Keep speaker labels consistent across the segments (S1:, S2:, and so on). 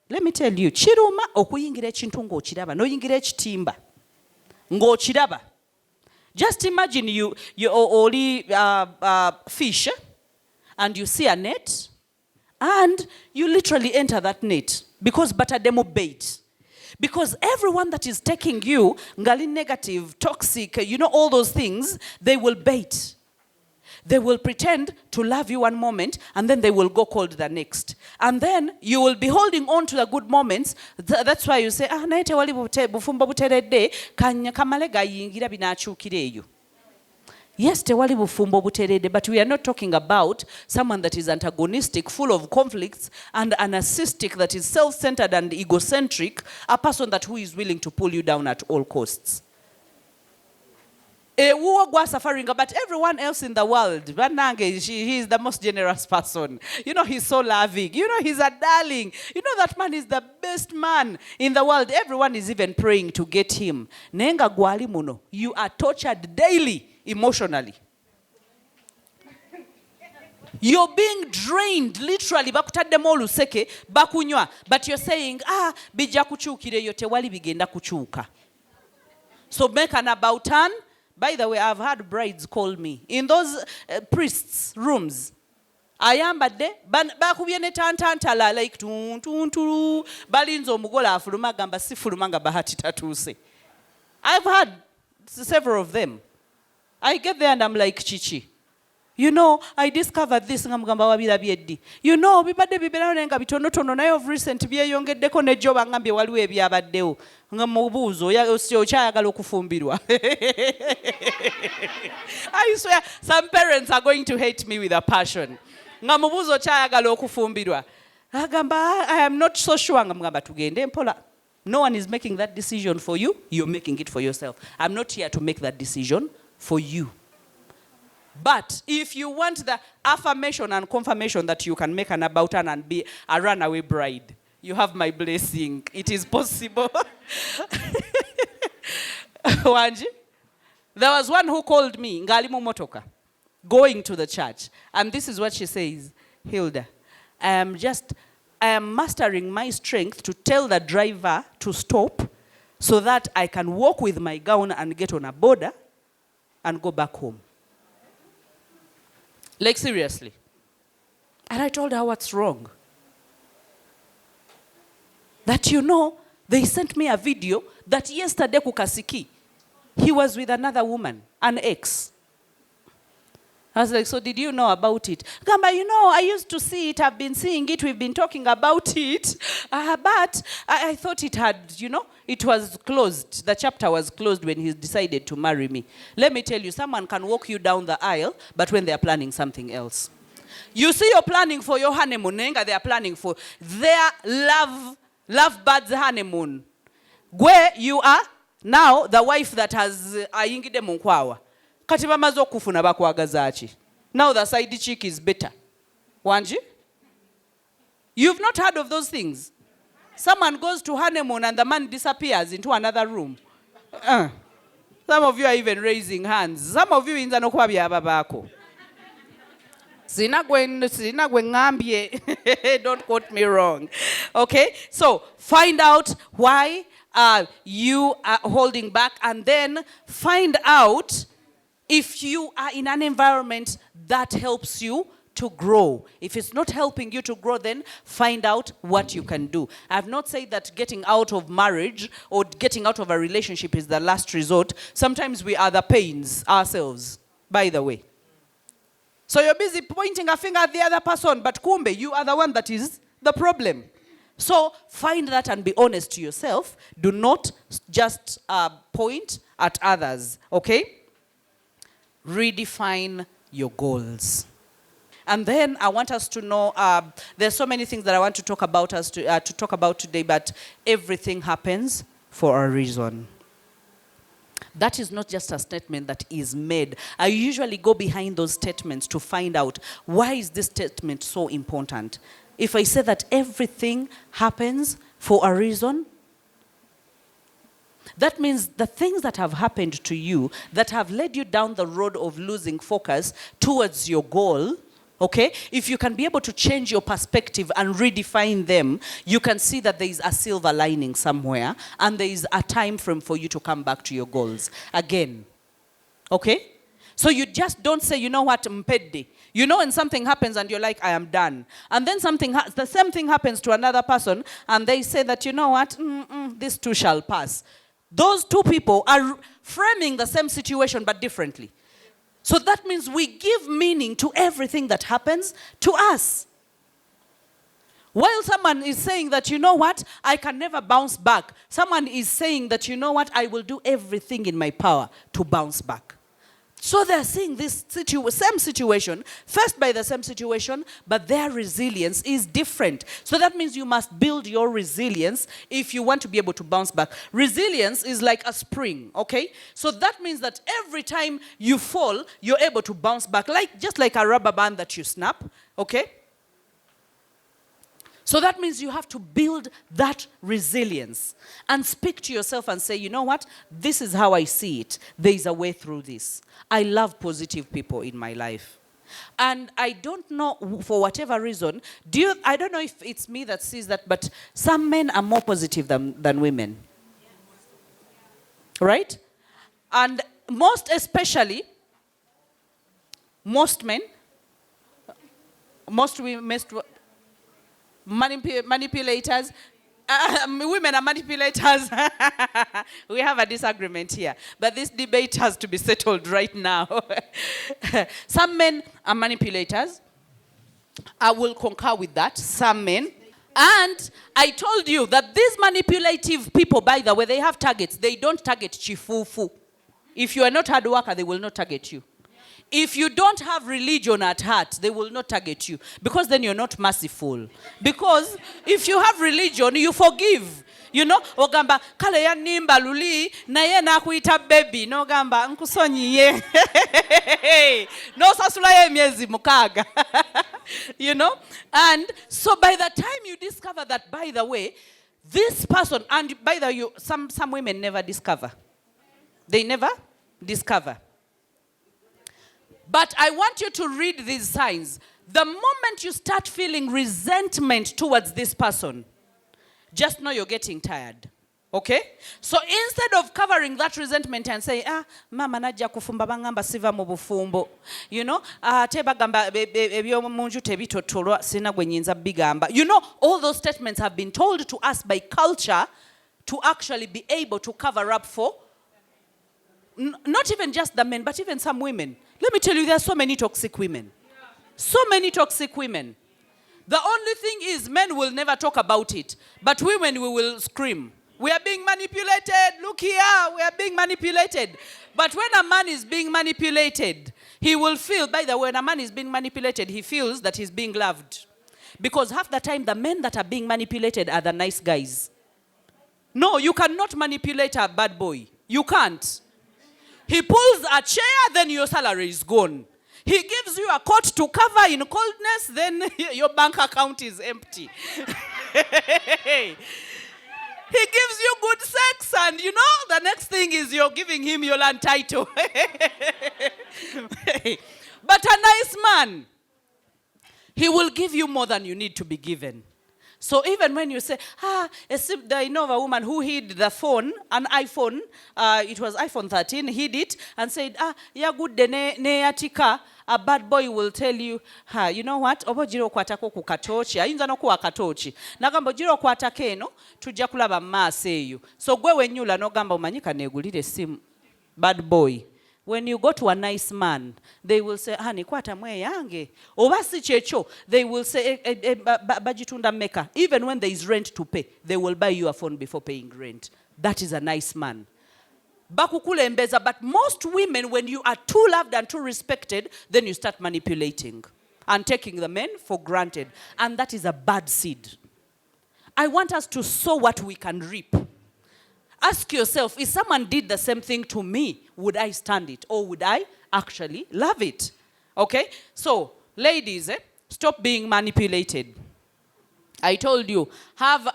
S1: let me tell you, kiruma okuyingira ekintu ng'okiraba n'oyingira ekitimba ng'okiraba. Just imagine you only fish and you see a net and you literally enter that net because batademo bait. Because everyone that is taking you, ngali negative, toxic, all those things, they will bait. They will pretend to love you one moment and then they will go cold the next. And then you will be holding on to the good moments. That's why you say, naite wali bufumbo buteredde, kamale gayingira binachukireyo. Yes, tewali bufumbo buterede, but we are not talking about someone that is antagonistic, full of conflicts, and a narcissistic that is self-centered and egocentric, a person who is willing to pull you down at all costs. Suffering, but everyone else in the world, he is the most generous person. He's so loving. He's a darling. That man is the best man in the world. Everyone is even praying to get him. Nenga gwali muno, you are tortured daily. Emotionally. You're being drained, literally. Bakutaddemu oluseke, bakunywa. But you're saying, bijja kukyukira eyo tewali bigenda kukyuka. So make an about turn. By the way, I've had brides call me. In those priests' rooms, ayambadde bakubye ne tantantala like tuntuntulu balinze omugole afuluma gamba sifuluma nga bahati tatuuse. I've had several of them. I get there and I'm like, Chichi, I discovered this. Bibadde biberawo nenga bitonotono naye of recent byeyongeddeko nejjo bangambye waliwo ebyabaddewo nga mubuuzo okyayagala okufumbirwa. I swear some parents are going to hate me with a passion. Nga mubuuzo okyayagala okufumbirwa. Agamba, I am not so sure. Ngamba tugende mpola. No one is making that decision for you. You're making it for yourself. I'm not here to make that decision for you. But if you want the affirmation and confirmation that you can make an about turn and be a runaway bride, you have my blessing. It is possible. Wanji, there was one who called me, ngali mu motoka, going to the church. And this is what she says, Hilda, I am mastering my strength to tell the driver to stop so that I can walk with my gown and get on a border and go back home. Like seriously. And I told her what's wrong. That they sent me a video that yesterday kukasiki, he was with another woman, an ex. I was like, so did you know about it? Gamba, I used to see it, I've been seeing it, we've been talking about it. But I thought it had, it was closed. The chapter was closed when he decided to marry me. Let me tell you, someone can walk you down the aisle, but when they are planning something else. You see you're planning for your honeymoon, they are planning for their lovebirds honeymoon. Where you are now the wife that has ayingide munkwawa. Kati bamaze okufuna bakwagaza ki. Now the side chick is better. Wanji? You've not heard of those things. Someone goes to honeymoon and the man disappears into another room. Some of you are even raising hands. Some of you inza nokuba byaba bako. Sina gwe ngambye. Don't quote me wrong. Okay? So, find out why you are holding back and then find out if you are in an environment that helps you to grow. If it's not helping you to grow, then find out what you can do. I've not said that getting out of marriage or getting out of a relationship is the last resort. Sometimes we are the pains ourselves, by the way. So you're busy pointing a finger at the other person, but kumbe, you are the one that is the problem. So find that and be honest to yourself. Do not just point at others, okay? Redefine your goals. And then I want us to know, there's so many things that I want to talk about today, but everything happens for a reason. That is not just a statement that is made. I usually go behind those statements to find out, why is this statement so important? If I say that everything happens for a reason, that means the things that have happened to you, that have led you down the road of losing focus towards your goal, Okay? If you can be able to change your perspective and redefine them, you can see that there is a silver lining somewhere and there is a time frame for you to come back to your goals again. Okay? So you just don't say, you know what, mpedde. You know when something happens and you're like, I am done. And then the same thing happens to another person and they say that, you know what, this too shall pass. Those two people are framing the same situation but differently. So that means we give meaning to everything that happens to us. While someone is saying that, you know what, I can never bounce back. Someone is saying that, you know what, I will do everything in my power to bounce back. So they're seeing this same situation, faced by the same situation, but their resilience is different. So that means you must build your resilience if you want to be able to bounce back. Resilience is like a spring, okay? So that means that every time you fall, you're able to bounce back, just like a rubber band that you snap, okay? So that means you have to build that resilience and speak to yourself and say, you know what, this is how I see it. There is a way through this. I love positive people in my life. And I don't know, for whatever reason, I don't know if it's me that sees that, but some men are more positive than women. Right? And most especially, most men, most women, manipulators. Women are manipulators. We have a disagreement here. But this debate has to be settled right now. Some men are manipulators. I will concur with that. Some men. And I told you that these manipulative people, by the way, they have targets. They don't target chifufu. If you are not hard worker, they will not target you. If you don't have religion at heart, they will not target you. Because then you're not merciful. Because if you have religion, you forgive. You know, ogamba kale ya nimba luli na ye na kuita baby no gamba nkusonyiye no sasula ye miezi mukaga. You know, and so by the time you discover that, by the way, this person, and by the way, some women never discover. They never discover. But I want you to read these signs. The moment you start feeling resentment towards this person, just know you're getting tired. Okay? So instead of covering that resentment and say, mama najja kufumba bangamba siva mu bufumbo. You know, teba gamba ebyo munju tebitotolwa sina gwe nyinza bigamba. You know, all those statements have been told to us by culture to actually be able to cover up for not even just the men, but even some women. Let me tell you, there are so many toxic women. So many toxic women. The only thing is, men will never talk about it. But women, we will scream. We are being manipulated. Look here, we are being manipulated. But when a man is being manipulated, he will feel, by the way, when a man is being manipulated, he feels that he's being loved. Because half the time, the men that are being manipulated are the nice guys. No, you cannot manipulate a bad boy. You can't. He pulls a chair, then your salary is gone. He gives you a coat to cover in coldness, then your bank account is empty. He gives you good sex, and you know, the next thing is you're giving him your land title. But a nice man, he will give you more than you need to be given. So even when you say, I know of a woman who hid the phone, an iPhone, it was iPhone 13, hid it, and said, ya good ne atika, a bad boy will tell you, you know what, obo jiro kwatako ku katochi, ayinza no kuwa katochi. Nagamba jiro kwatake no, tujja kulaba maaseyo. So gwe wenyula no gamba umanyika negulire simu, bad boy. When you go to a nice man, they will say, ni kwata mwe yange. Obasi checho, they will say, bajitunda meka. Even when there is rent to pay, they will buy you a phone before paying rent. That is a nice man. Bakukule mbeza, but most women, when you are too loved and too respected, then you start manipulating and taking the men for granted. And that is a bad seed. I want us to sow what we can reap. Ask yourself, if someone did the same thing to me, would I stand it? Or would I actually love it? Okay? So, ladies, stop being manipulated. I told you, have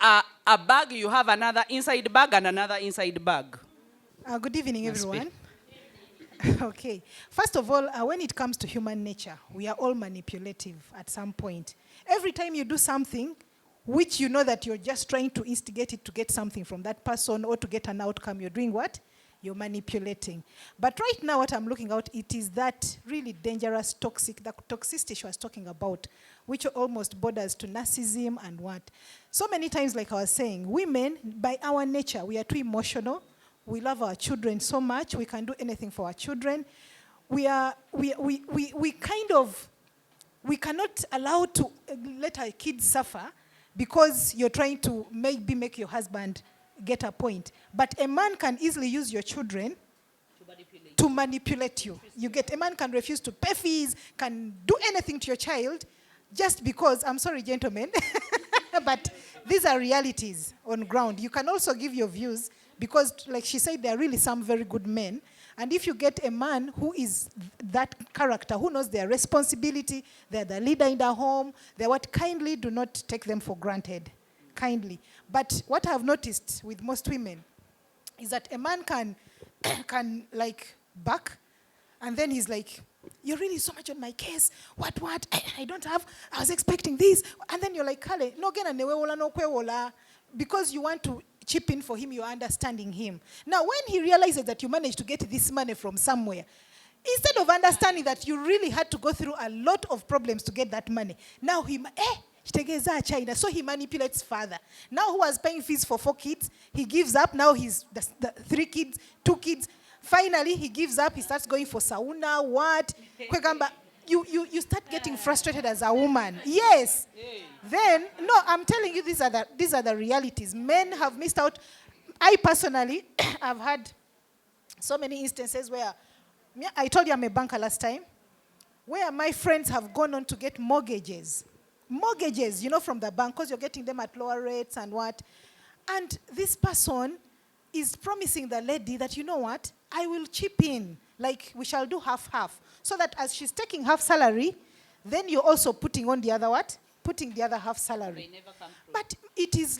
S1: a bag, you have another inside bag and another inside bag.
S2: Good evening, everyone. Okay. First of all, when it comes to human nature, we are all manipulative at some point. Every time you do something which you know that you're just trying to instigate it to get something from that person or to get an outcome, you're doing what? You're manipulating. But right now what I'm looking at, it is that really dangerous toxic, the toxicity she was talking about, which almost borders to narcissism and what. So many times, like I was saying, women, by our nature, we are too emotional. We love our children so much. We can do anything for our children. We cannot allow to let our kids suffer because you're trying to maybe make your husband get a point. But a man can easily use your children to manipulate you. A man can refuse to pay fees, can do anything to your child just because, I'm sorry, gentlemen, but these are realities on ground. You can also give your views because, like she said, there are really some very good men. And if you get a man who is that character, who knows their responsibility, they're the leader in the home, they're what, kindly do not take them for granted. Kindly. But what I've noticed with most women is that a man can like back, and then he's like, you're really so much on my case. What? I don't have, I was expecting this. And then you're like, Kale, no gena newewola no kwewola. Because you want to chip in for him, you're understanding him. Now, when he realizes that you managed to get this money from somewhere, instead of understanding that you really had to go through a lot of problems to get that money, now China. So he manipulates further. Now who was paying fees for 4 kids, he gives up. Now he's the 3 kids, 2 kids. Finally, he gives up. He starts going for sauna, what? You start getting frustrated as a woman. Yes. Then, no, I'm telling you, these are the realities. Men have missed out. I personally, I've had so many instances where, I told you I'm a banker last time, where my friends have gone on to get mortgages. Mortgages, from the bank, because you're getting them at lower rates and what. And this person is promising the lady that, you know what, I will chip in, like we shall do half-half. So that as she's taking half salary, then you're also putting on the other what? Putting the other half salary. They never come through. But it is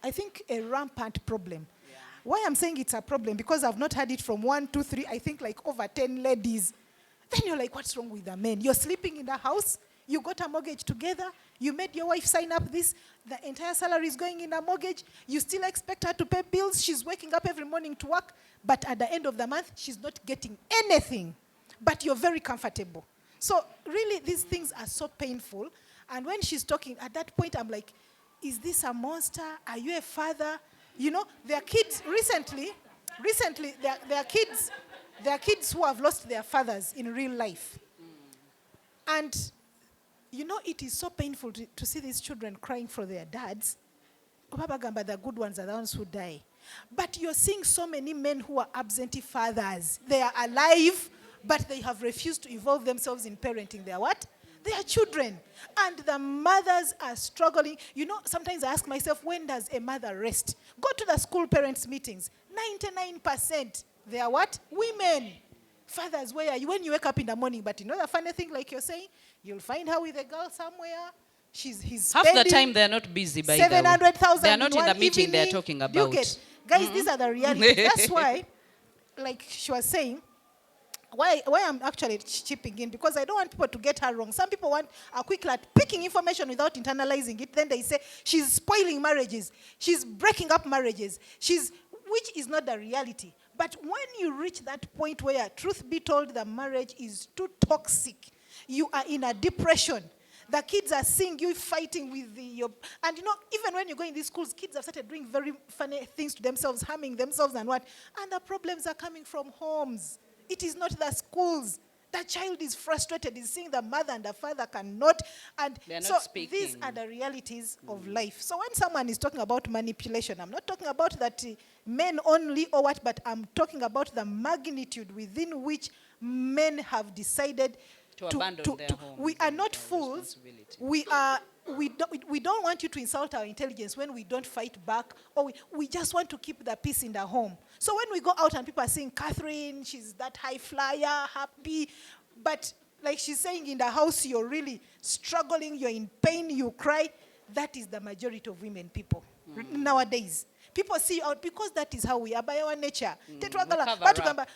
S2: I think a rampant problem. Yeah. Why I'm saying it's a problem, because I've not had it from 1, 2, 3, I think like over 10 ladies. Then you're like, what's wrong with the men? You're sleeping in the house, you got a mortgage together, you made your wife sign up this, the entire salary is going in a mortgage, you still expect her to pay bills, she's waking up every morning to work, but at the end of the month, she's not getting anything. But you're very comfortable. So really, these things are so painful. And when she's talking, at that point, I'm like, is this a monster? Are you a father? Their kids, recently, their kids who have lost their fathers in real life. And, it is so painful to see these children crying for their dads. The good ones are the ones who die. But you're seeing so many men who are absentee fathers. They are alive, but they have refused to involve themselves in parenting their what? Their children. And the mothers are struggling. Sometimes I ask myself, when does a mother rest? Go to the school parents' meetings. 99%, they are what? Women. Fathers, where are you? When you wake up in the morning, but the funny thing, like you're saying, you'll find her with a girl somewhere. He's
S1: half the time they're not busy, by
S2: 700,000.
S1: They're not in the meeting they're talking about.
S2: Guys, these are the realities. That's why, like she was saying, why I'm actually chipping in, because I don't want people to get her wrong. Some people want a quick picking information without internalizing it. Then they say she's spoiling marriages, she's breaking up marriages, which is not the reality. But when you reach that point where, truth be told, the marriage is too toxic, you are in a depression. The kids are seeing you fighting with and even when you go in these schools, kids have started doing very funny things to themselves, harming themselves and what. And the problems are coming from homes. It is not the schools. The child is frustrated, is seeing the mother and the father cannot. And so these are the realities of life. So when someone is talking about manipulation, I'm not talking about that men only or what, but I'm talking about the magnitude within which men have decided
S1: to abandon their home.
S2: We are not fools. We don't want you to insult our intelligence when we don't fight back, or we just want to keep the peace in the home. So when we go out and people are saying, Catherine, she's that high flyer, happy, but like she's saying, in the house, you're really struggling, you're in pain, you cry. That is the majority of women people nowadays. people see you out because that is how we are by our nature.
S1: we
S2: Tetwagala
S1: cover
S2: batugamba
S1: up.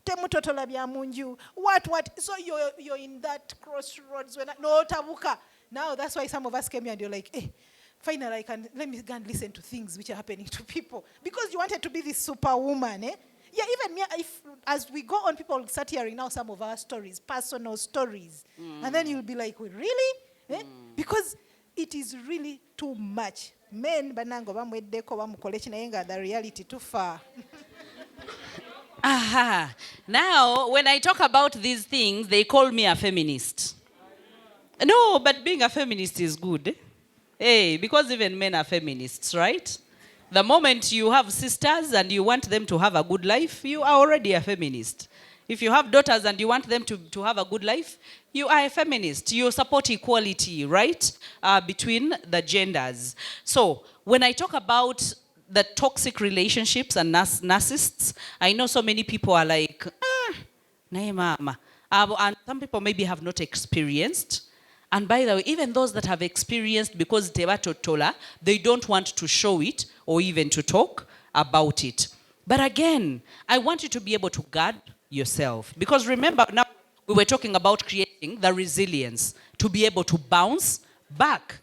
S2: temutotola bya munju. What? So you're in that crossroads when no tabuka. Now that's why some of us came here and you're like, hey, finally let me go and listen to things which are happening to people. Because you wanted to be this superwoman, eh? Yeah, even me, if as we go on, people start hearing now some of our stories, personal stories. And then you'll be like, well, really? Eh? Because it is really too much. Men banango bamweddeko bamukolechi naye nga the reality too far.
S1: Aha. Now, when I talk about these things, they call me a feminist. No, but being a feminist is good. Eh? Hey, because even men are feminists, right? The moment you have sisters and you want them to have a good life, you are already a feminist. If you have daughters and you want them to have a good life, you are a feminist. You support equality, right? Between the genders. So, when I talk about the toxic relationships and narcissists, I know so many people are like, nae mama. And some people maybe have not experienced. And by the way, even those that have experienced, because tebatotola, they don't want to show it or even to talk about it. But again, I want you to be able to guard yourself. Because remember, now we were talking about creating the resilience to be able to bounce back.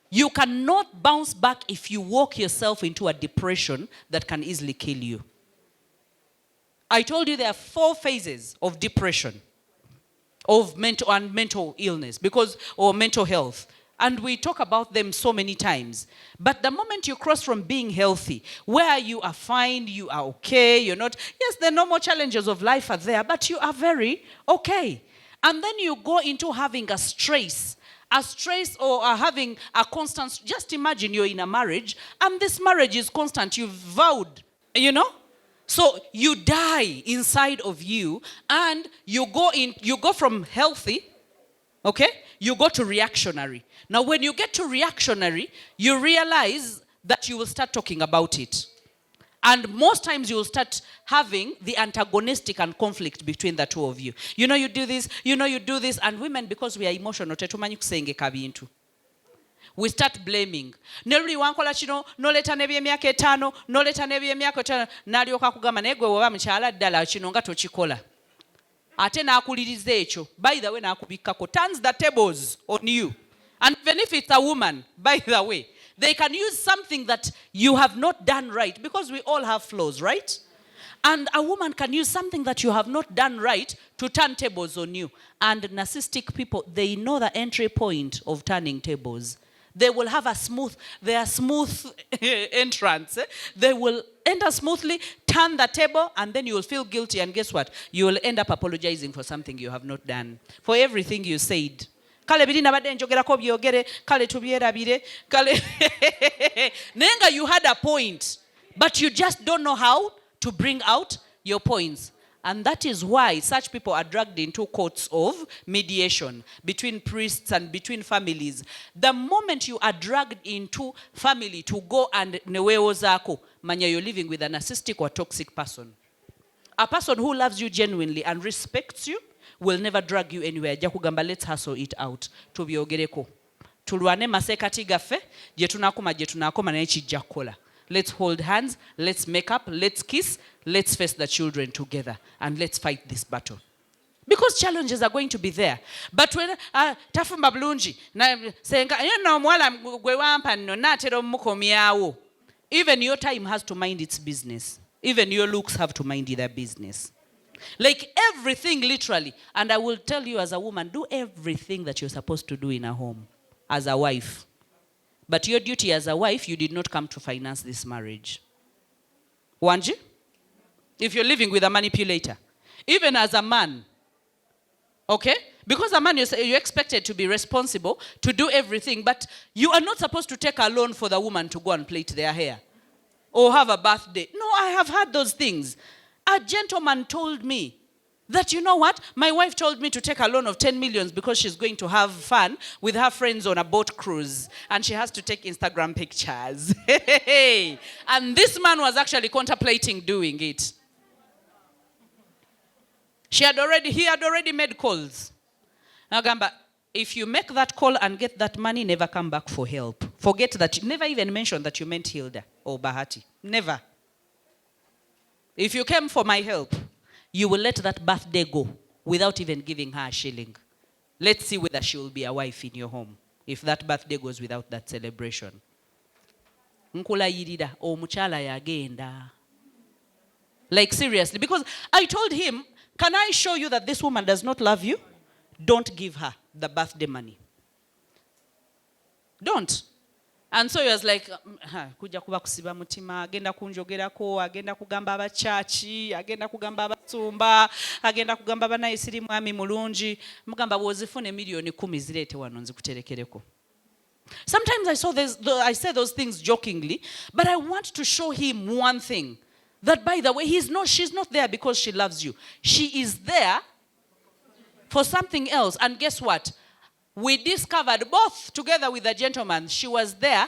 S1: You cannot bounce back if you walk yourself into a depression that can easily kill you. I told you there are 4 phases of depression, of mental illness, or mental health. And we talk about them so many times. But the moment you cross from being healthy, where you are fine, you are okay, you're not, yes, the normal challenges of life are there, but you are very okay. And then you go into having a stress or having a constant, just imagine you're in a marriage, and this marriage is constant, you've vowed, So you die inside of you, and you go from healthy, okay? You go to reactionary. Now, when you get to reactionary, you realize that you will start talking about it. And most times you will start having the antagonistic and conflict between the two of you. You do this, you do this. And women, because we are emotional, tetumanyi kusengeka bintu. We start blaming. Neruli wankola kino, noleta nebyemyaka 5, noleta nebyemyaka 5, nalyoka kugamba naye gwe bw'oba mukyala ddala kino nga tokikola. Ate n'akuliriza ekyo. By the way, n'akubikkako. Turns the tables on you. And even if it's a woman, by the way, they can use something that you have not done right, because we all have flaws, right? And a woman can use something that you have not done right to turn tables on you. And narcissistic people, they know the entry point of turning tables. They will have smooth entrance. They will enter smoothly, turn the table, and then you will feel guilty. And guess what? You will end up apologizing for something you have not done, for everything you said. Kale biri nabadde njogerako byogere, kale tubyerabire, kale nenga you had a point, but you just don't know how to bring out your points. And that is why such people are dragged into courts of mediation between priests and between families. The moment you are dragged into family to go and newewo zako, manya you're living with a narcissistic or toxic person. A person who loves you genuinely and respects you will never drag you anywhere. Jakugamba, let's hustle it out. Tubyogereko. Tulwane masekati gaffe, je tunakoma naye kijja kukola. Let's hold hands, let's make up, let's kiss, let's face the children together, and let's fight this battle. Because challenges are going to be there. But when tafumba bulungi na senga no mwala gwe wampa nno natero mukomyawo. Even your time has to mind its business. Even your looks have to mind their business. Like everything, literally. And I will tell you, as a woman, do everything that you're supposed to do in a home as a wife. But your duty as a wife, you did not come to finance this marriage. Wanji? If you're living with a manipulator. Even as a man. Okay? Because a man, you're expected to be responsible, to do everything, but you are not supposed to take a loan for the woman to go and plait their hair. Or have a birthday. No, I have had those things. A gentleman told me that, you know what? My wife told me to take a loan of 10 million because she's going to have fun with her friends on a boat cruise. And she has to take Instagram pictures. And this man was actually contemplating doing it. He had already made calls. Now, Gamba, if you make that call and get that money, never come back for help. Forget that. Never even mention that you meant Hilda. or Bahati. Never. If you came for my help, you will let that birthday go without even giving her a shilling. Let's see whether she will be a wife in your home if that birthday goes without that celebration. Nkulayirira omukyala yagenda. Like seriously, because I told him, can I show you that this woman does not love you? Don't give her the birthday money. Don't. And so he was like, kuja kuba kusiba mutima, agenda kunjogerako, agenda kugamba abachachi, agenda kugamba abatumba, agenda kugamba banayisiri mwami mulungi, mugamba bwozifune milioni 10 zirete wano nzikuterekereko. Sometimes I say those things jokingly, but I want to show him one thing. That, by the way, she's not there because she loves you. She is there for something else. And guess what? We discovered, both together with the gentleman, she was there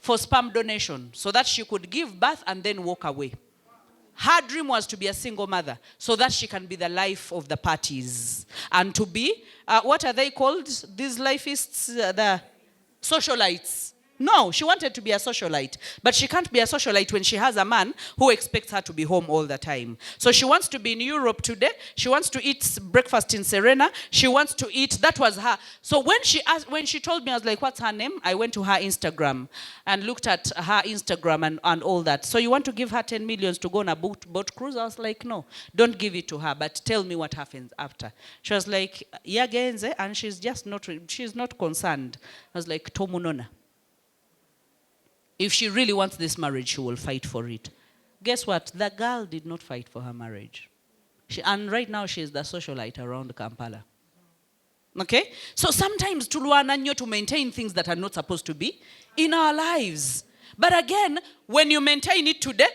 S1: for sperm donation so that she could give birth and then walk away. Her dream was to be a single mother so that she can be the life of the parties. And to be, what are they called? These lifeists, the socialites. No, she wanted to be a socialite. But she can't be a socialite when she has a man who expects her to be home all the time. So she wants to be in Europe today. She wants to eat breakfast in Serena. She wants to eat. That was her. So when she told me, I was like, what's her name? I went to her Instagram and looked at her Instagram and all that. So you want to give her 10 million to go on a boat cruise? I was like, no, don't give it to her. But tell me what happens after. She was like, yagenze, and she's not concerned. I was like, tomunona. If she really wants this marriage, she will fight for it. Guess what? The girl did not fight for her marriage. And right now, she is the socialite around Kampala. Okay? So sometimes, tulwana nnyo to maintain things that are not supposed to be in our lives. But again, when you maintain it today,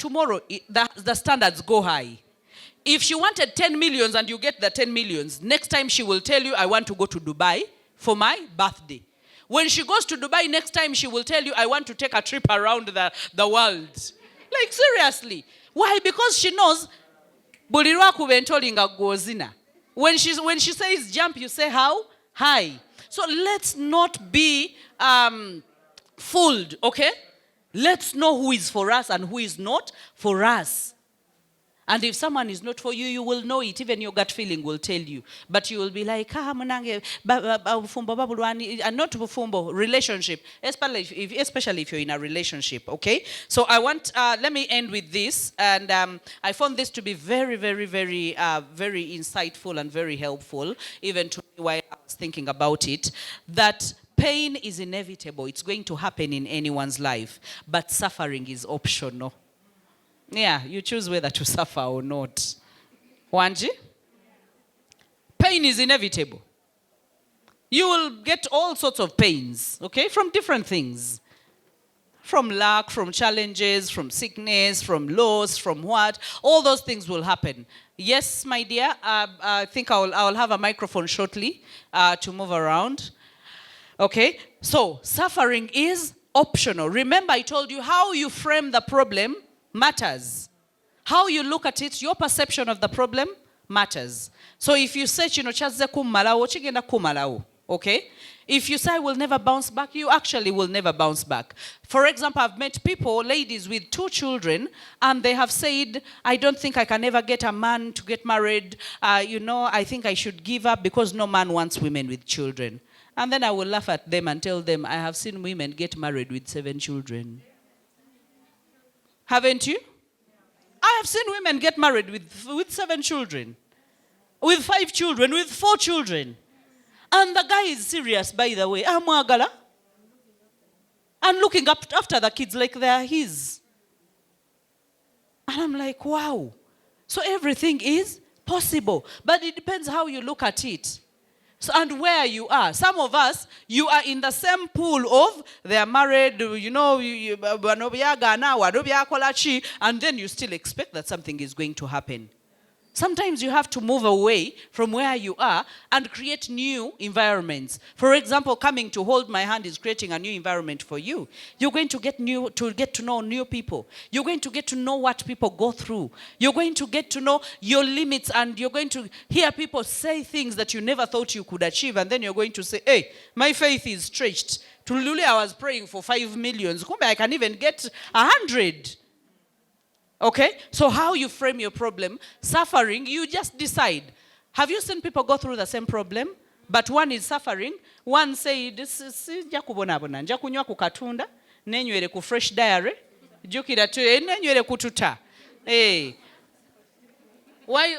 S1: tomorrow, the standards go high. If she wanted 10 millions and you get the 10 millions, next time she will tell you, I want to go to Dubai for my birthday. When she goes to Dubai next time, she will tell you, I want to take a trip around the world. Like, seriously. Why? Because she knows, when she says jump, you say how? High. So let's not be fooled, okay? Let's know who is for us and who is not for us. And if someone is not for you, you will know it. Even your gut feeling will tell you. But you will be like, munange, and not bufumbo, relationship. Especially if you're in a relationship, okay? So let me end with this. And I found this to be very, very, very, very insightful and very helpful, even to me while I was thinking about it, that pain is inevitable. It's going to happen in anyone's life. But suffering is optional. Yeah, you choose whether to suffer or not. Wanji? Pain is inevitable. You will get all sorts of pains, okay, from different things. From lack, from challenges, from sickness, from loss, from what. All those things will happen. Yes, my dear, I think I'll have a microphone shortly to move around. Okay, so suffering is optional. Remember, I told you how you frame the problem matters. How you look at it, your perception of the problem matters. So if you say, chaze kumalawo, chigenda kumalawo, okay? If you say, I will never bounce back, you actually will never bounce back. For example, I've met people, ladies with 2 children, and they have said, I don't think I can ever get a man to get married. I think I should give up because no man wants women with children. And then I will laugh at them and tell them, I have seen women get married with 7 children. Haven't you? I have seen women get married with 7 children, with 5 children, with 4 children. And the guy is serious, by the way. Amwagala. And looking up after the kids like they are his. And I'm like, wow. So everything is possible. But it depends how you look at it. So, and where you are. Some of us, you are in the same pool of they are married, and then you still expect that something is going to happen. Sometimes you have to move away from where you are and create new environments. For example, coming to hold my hand is creating a new environment for you. You're going to get to know new people. You're going to get to know what people go through. You're going to get to know your limits, and you're going to hear people say things that you never thought you could achieve, and then you're going to say, hey, my faith is stretched. Tululi, I was praying for 5 million. Kumbe, I can even get 100. Okay? So how you frame your problem, suffering, you just decide. Have you seen people go through the same problem? But one is suffering. One said, nja kubonabona, nja kunywa ku katunda, nenywere ku fresh diary, jukira tu, nenywere ku tuta. While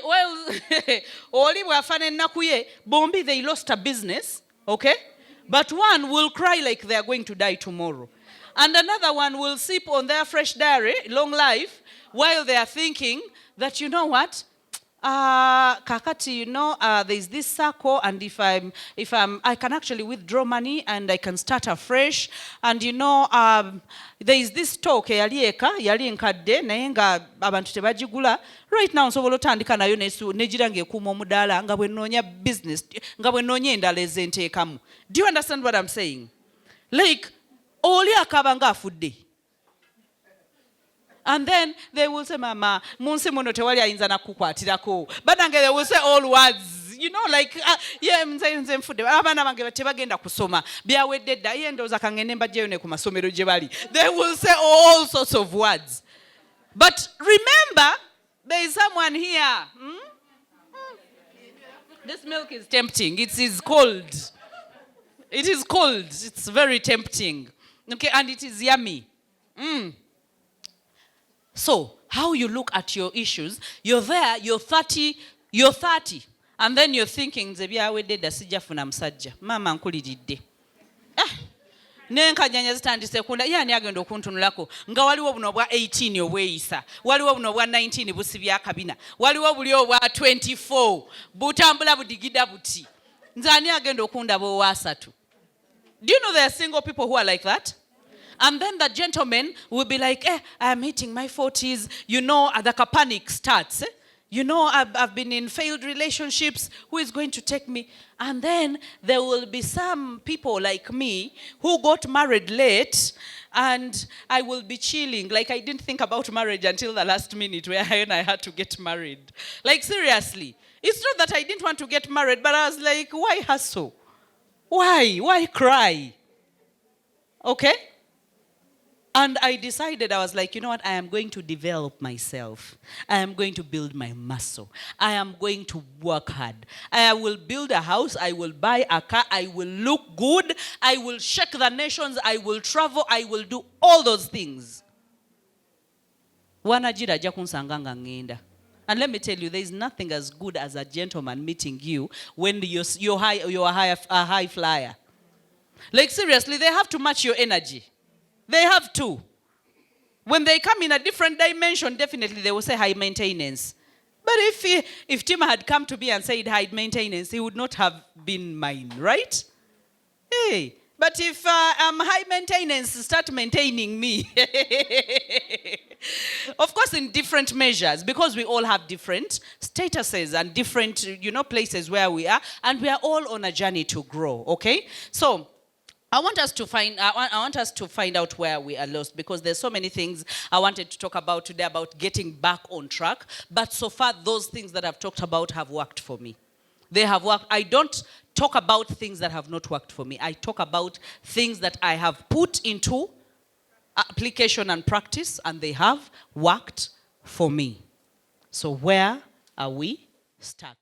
S1: oli bwafana ennaku ye, bombi they lost a business, okay? But one will cry like they are going to die tomorrow. And another one will sip on their fresh diary, long life, while they are thinking that, you know what, kakati, you know, there's this circle, and if I can actually withdraw money and I can start afresh, and you know, there is this talk yali enkadde naye nga abantu tebagigula. Right now nsobola otandika nayo negira ng'ekuuma omudaala nga bwe nnoonya business, nga bwe nnoonya endala ezenteekamu. Do you understand what I'm saying? Like, oli akaba nga afudde. And then they will say, Mama, munsi muno tewali ayinza nakukwatirako. But they will say all words, you know, like, yeah, nze mfudde. Abaana bange tebagenda kusoma. Byawedde dda ye ndowooza kangende mbajjeyo ne ku masomero gye bali. They will say all sorts of words. But remember, there is someone here. This milk is tempting. It is cold. It is cold. It's very tempting. Okay, and it is yummy. So, how you look at your issues, you're there, you're 30, and then you're thinking, Zebyawedde da sijjafuna musajja. Mama nkuliridde. Nenkanyanya zitandise kunda, yani agenda okuntunulako. Nga waliwo buno obwa 18 obweyisa. Waliwo buno obwa 19 busibya akabina. Waliwo buli obwa 24. Butambula budigida buti. Nze ani agenda okundaba owasatu. Do you know there are single people who are like that? And then the gentleman will be like, I'm hitting my 40s. You know, the panic starts. You know, I've been in failed relationships. Who is going to take me? And then there will be some people like me who got married late, and I will be chilling. Like, I didn't think about marriage until the last minute when I had to get married. Like, seriously. It's not that I didn't want to get married, but I was like, why hustle? Why? Why cry? Okay? And I decided, I was like, you know what, I am going to develop myself. I am going to build my muscle. I am going to work hard. I will build a house. I will buy a car. I will look good. I will shake the nations. I will travel. I will do all those things. Wanajira ajja kunsanga nga ngenda. And let me tell you, there is nothing as good as a gentleman meeting you when you're a high flyer. Like, seriously, they have to match your energy. They have to. When they come in a different dimension, definitely they will say high maintenance. But if Tim had come to me and said high maintenance, he would not have been mine, right? Hey, but if high maintenance, start maintaining me. Of course, in different measures, because we all have different statuses and different, places where we are, and we are all on a journey to grow. Okay, so I want us to find out where we are lost, because there's so many things I wanted to talk about today about getting back on track. But so far, those things that I've talked about have worked for me. They have worked. I don't talk about things that have not worked for me. I talk about things that I have put into application and practice, and they have worked for me. So where are we stuck?